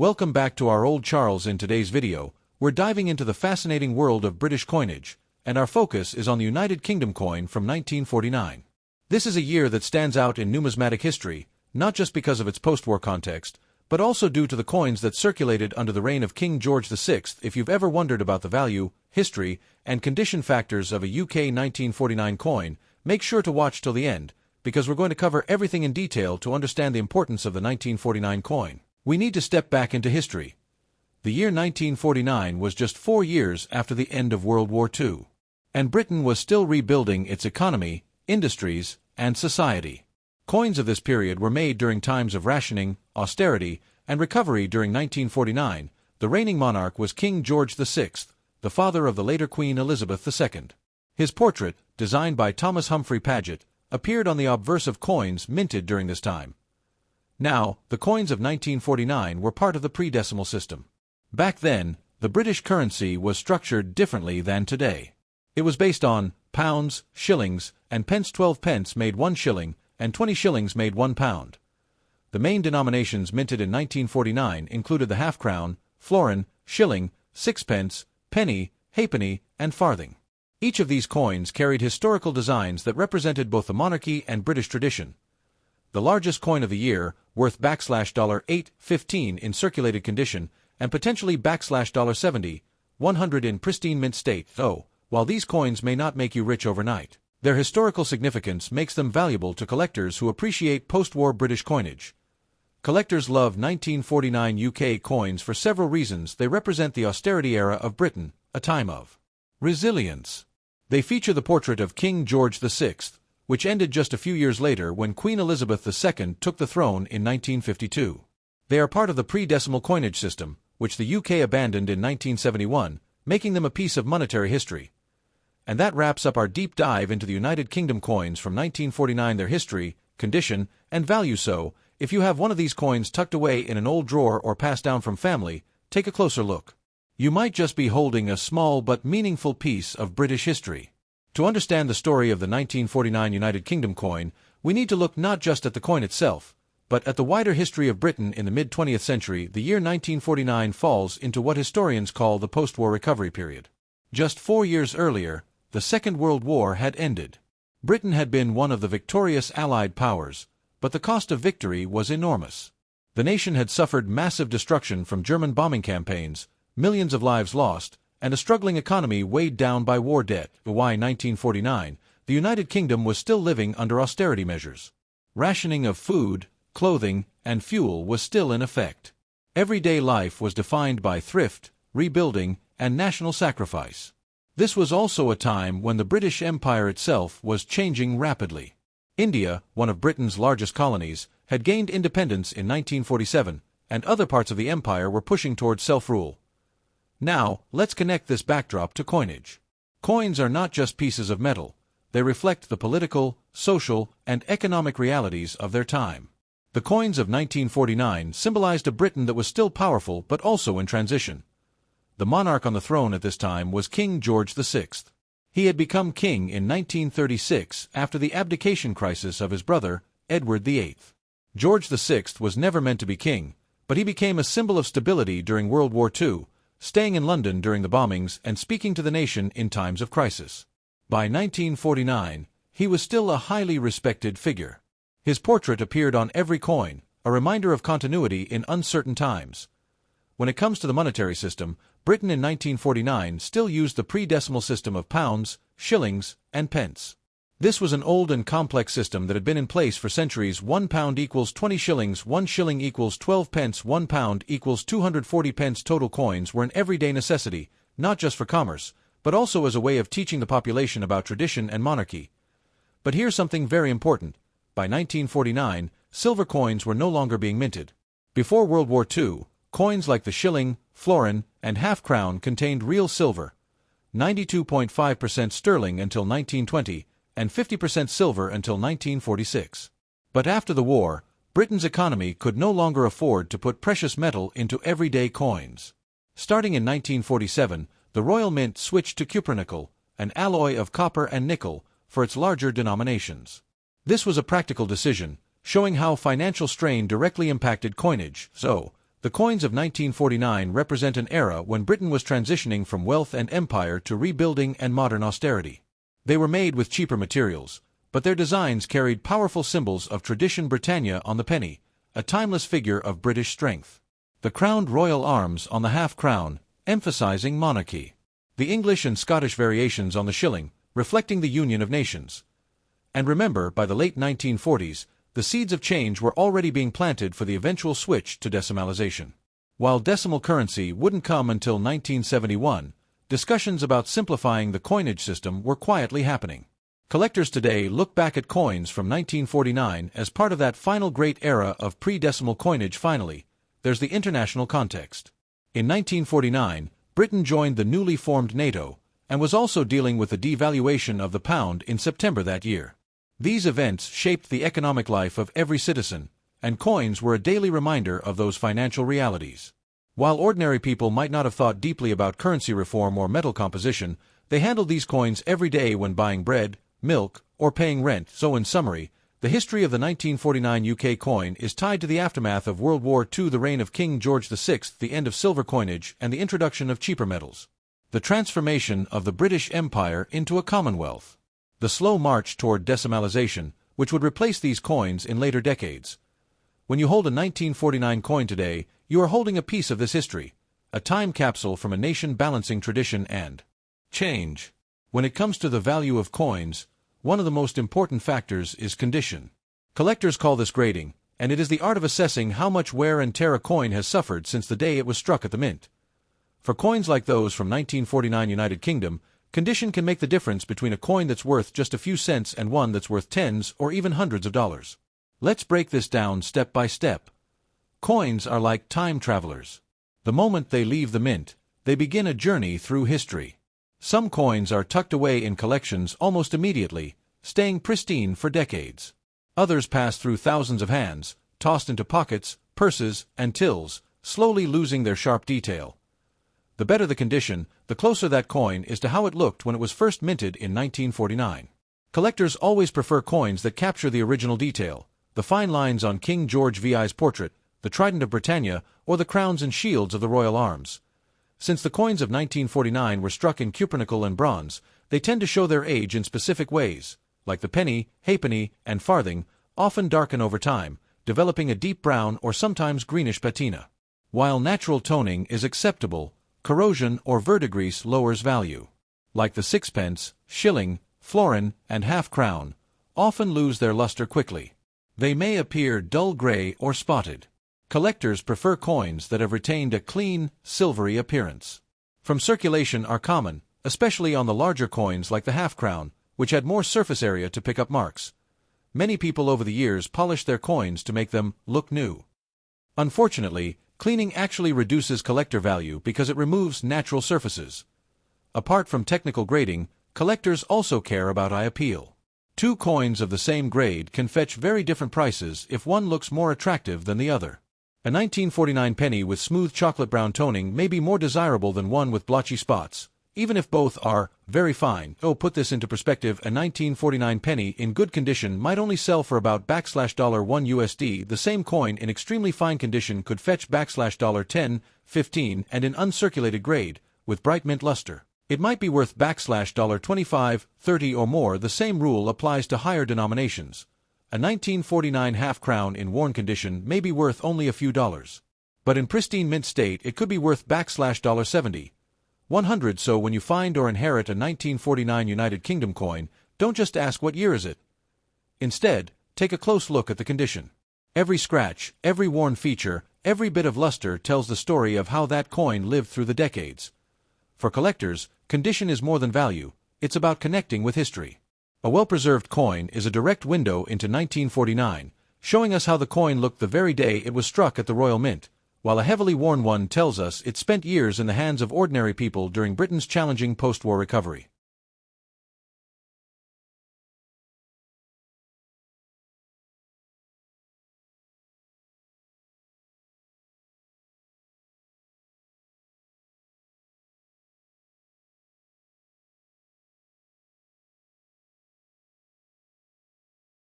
Welcome back to our old Charles. In today's video, we're diving into the fascinating world of British coinage, and our focus is on the United Kingdom coin from 1949. This is a year that stands out in numismatic history, not just because of its post-war context, but also due to the coins that circulated under the reign of King George VI. If you've ever wondered about the value, history, and condition factors of a UK 1949 coin, make sure to watch till the end, because we're going to cover everything in detail to understand the importance of the 1949 coin. We need to step back into history. The year 1949 was just 4 years after the end of World War II, and Britain was still rebuilding its economy, industries, and society. Coins of this period were made during times of rationing, austerity, and recovery. During 1949, the reigning monarch was King George VI, the father of the later Queen Elizabeth II. His portrait, designed by Thomas Humphrey Paget, appeared on the obverse of coins minted during this time. Now, the coins of 1949 were part of the pre-decimal system. Back then, the British currency was structured differently than today. It was based on pounds, shillings, and pence. 12 pence made 1 shilling, and 20 shillings made 1 pound. The main denominations minted in 1949 included the half-crown, florin, shilling, sixpence, penny, halfpenny, and farthing. Each of these coins carried historical designs that represented both the monarchy and British tradition. The largest coin of the year, worth $8.15 in circulated condition, and potentially $70, 100 in pristine mint state. Though, while these coins may not make you rich overnight, their historical significance makes them valuable to collectors who appreciate post-war British coinage. Collectors love 1949 UK coins for several reasons. They represent the austerity era of Britain, a time of resilience. They feature the portrait of King George VI, which ended just a few years later when Queen Elizabeth II took the throne in 1952. They are part of the pre-decimal coinage system, which the UK abandoned in 1971, making them a piece of monetary history. And that wraps up our deep dive into the United Kingdom coins from 1949, their history, condition, and value. So, if you have one of these coins tucked away in an old drawer or passed down from family, take a closer look. You might just be holding a small but meaningful piece of British history. To understand the story of the 1949 United Kingdom coin, we need to look not just at the coin itself, but at the wider history of Britain in the mid-20th century. The year 1949 falls into what historians call the post-war recovery period. Just 4 years earlier, the Second World War had ended. Britain had been one of the victorious Allied powers, but the cost of victory was enormous. The nation had suffered massive destruction from German bombing campaigns, millions of lives lost, and a struggling economy weighed down by war debt. By 1949, the United Kingdom was still living under austerity measures. Rationing of food, clothing, and fuel was still in effect. Everyday life was defined by thrift, rebuilding, and national sacrifice. This was also a time when the British Empire itself was changing rapidly. India, one of Britain's largest colonies, had gained independence in 1947, and other parts of the empire were pushing towards self-rule. Now, let's connect this backdrop to coinage. Coins are not just pieces of metal. They reflect the political, social, and economic realities of their time. The coins of 1949 symbolized a Britain that was still powerful but also in transition. The monarch on the throne at this time was King George VI. He had become king in 1936 after the abdication crisis of his brother, Edward VIII. George VI was never meant to be king, but he became a symbol of stability during World War II, staying in London during the bombings and speaking to the nation in times of crisis. By 1949, he was still a highly respected figure. His portrait appeared on every coin, a reminder of continuity in uncertain times. When it comes to the monetary system, Britain in 1949 still used the pre-decimal system of pounds, shillings, and pence. This was an old and complex system that had been in place for centuries. 1 pound equals 20 shillings, 1 shilling equals 12 pence, 1 pound equals 240 pence. Total coins were an everyday necessity, not just for commerce, but also as a way of teaching the population about tradition and monarchy. But here's something very important. By 1949, silver coins were no longer being minted. Before World War II, coins like the shilling, florin, and half-crown contained real silver, 92.5% sterling until 1920, and 50% silver until 1946. But after the war, Britain's economy could no longer afford to put precious metal into everyday coins. Starting in 1947, the Royal Mint switched to cupronickel, an alloy of copper and nickel, for its larger denominations. This was a practical decision, showing how financial strain directly impacted coinage. So, The coins of 1949 represent an era when Britain was transitioning from wealth and empire to rebuilding and modern austerity. They were made with cheaper materials, but their designs carried powerful symbols of tradition. Britannia on the penny, a timeless figure of British strength. The crowned royal arms on the half-crown, emphasizing monarchy. The English and Scottish variations on the shilling, reflecting the union of nations. And remember, by the late 1940s, the seeds of change were already being planted for the eventual switch to decimalization. While decimal currency wouldn't come until 1971, discussions about simplifying the coinage system were quietly happening. Collectors today look back at coins from 1949 as part of that final great era of pre-decimal coinage. Finally, there's the international context. In 1949, Britain joined the newly formed NATO, and was also dealing with the devaluation of the pound in September that year. These events shaped the economic life of every citizen, and coins were a daily reminder of those financial realities. While ordinary people might not have thought deeply about currency reform or metal composition, they handled these coins every day when buying bread, milk, or paying rent. So in summary, the history of the 1949 UK coin is tied to the aftermath of World War II, the reign of King George VI, the end of silver coinage, and the introduction of cheaper metals. The transformation of the British Empire into a Commonwealth. The slow march toward decimalization, which would replace these coins in later decades. When you hold a 1949 coin today, you are holding a piece of this history, a time capsule from a nation balancing tradition and change. When it comes to the value of coins, one of the most important factors is condition. Collectors call this grading, and it is the art of assessing how much wear and tear a coin has suffered since the day it was struck at the mint. For coins like those from 1949 United Kingdom, condition can make the difference between a coin that's worth just a few cents and one that's worth tens or even hundreds of dollars. Let's break this down step by step. Coins are like time travelers. The moment they leave the mint, they begin a journey through history. Some coins are tucked away in collections almost immediately, staying pristine for decades. Others pass through thousands of hands, tossed into pockets, purses, and tills, slowly losing their sharp detail. The better the condition, the closer that coin is to how it looked when it was first minted in 1949. Collectors always prefer coins that capture the original detail, the fine lines on King George VI's portrait, the trident of Britannia, or the crowns and shields of the royal arms. Since the coins of 1949 were struck in cupronickel and bronze, they tend to show their age in specific ways, like the penny, halfpenny, and farthing, often darken over time, developing a deep brown or sometimes greenish patina. While natural toning is acceptable, corrosion or verdigris lowers value. Like the sixpence, shilling, florin, and half-crown, often lose their luster quickly. They may appear dull gray or spotted. Collectors prefer coins that have retained a clean, silvery appearance. From circulation are common, especially on the larger coins like the half-crown, which had more surface area to pick up marks. Many people over the years polish their coins to make them look new. Unfortunately, cleaning actually reduces collector value because it removes natural surfaces. Apart from technical grading, collectors also care about eye appeal. Two coins of the same grade can fetch very different prices if one looks more attractive than the other. A 1949 penny with smooth chocolate brown toning may be more desirable than one with blotchy spots, even if both are very fine. Put this into perspective, a 1949 penny in good condition might only sell for about $1 USD. The same coin in extremely fine condition could fetch $10, $15, and in uncirculated grade, with bright mint luster, it might be worth $25, $30 or more. The same rule applies to higher denominations. A 1949 half-crown in worn condition may be worth only a few dollars. But in pristine mint state it could be worth $70, $100. So when you find or inherit a 1949 United Kingdom coin, don't just ask what year is it. Instead, take a close look at the condition. Every scratch, every worn feature, every bit of luster tells the story of how that coin lived through the decades. For collectors, condition is more than value, it's about connecting with history. A well-preserved coin is a direct window into 1949, showing us how the coin looked the very day it was struck at the Royal Mint, while a heavily worn one tells us it spent years in the hands of ordinary people during Britain's challenging post-war recovery.